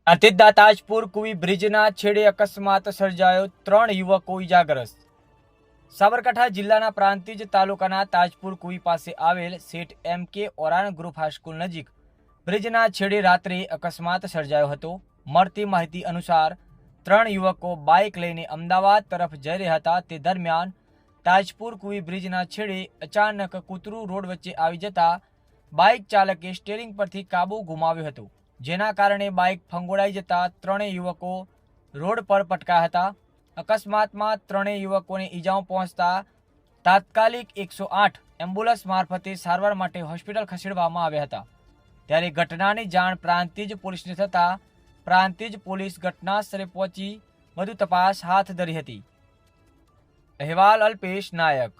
આતિદ્દા તાજપુર કુવી બ્રિજના છેડે અકસ્માત સર્જાયો, 3 યુવકો ઇજાગ્રસ્ત। સાબરકાંઠા જિલ્લાના પ્રાંતિજ તાલુકાના તાજપુર કુવી પાસે આવેલ શેઠ એમ.કે. ઓરાન ગ્રુપ હાઈસ્કૂલ નજીક બ્રિજના છેડે રાત્રે અકસ્માત સર્જાયો હતો। મળતી માહિતી અનુસાર 3 યુવકો બાઇક લઈને અમદાવાદ તરફ જઈ રહ્યા હતા। તે દરમિયાન તાજપુર કુવી બ્રિજના છેડે અચાનક કૂતરું રોડ વચ્ચે આવી જતા બાઇક ચાલકે સ્ટીયરિંગ પરથી કાબુ ગુમાવ્યો હતો, જેના કારણે બાઇક ફંગોળાઈ જતા 3 યુવકો રોડ પર પટકાયા હતા। અકસ્માતમાં 3 યુવકોને ઈજાઓ પહોંચતા તાત્કાલિક 108 એમ્બ્યુલન્સ મારફતે સારવાર માટે હોસ્પિટલ ખસેડવામાં આવ્યા હતા। ત્યારે ઘટનાની જાણ પ્રાંતિજ પોલીસને થતાં પ્રાંતિજ પોલીસ ઘટના સ્થળે પહોંચી વધુ તપાસ હાથ ધરી હતી। અહેવાલ અલ્પેશ નાયક।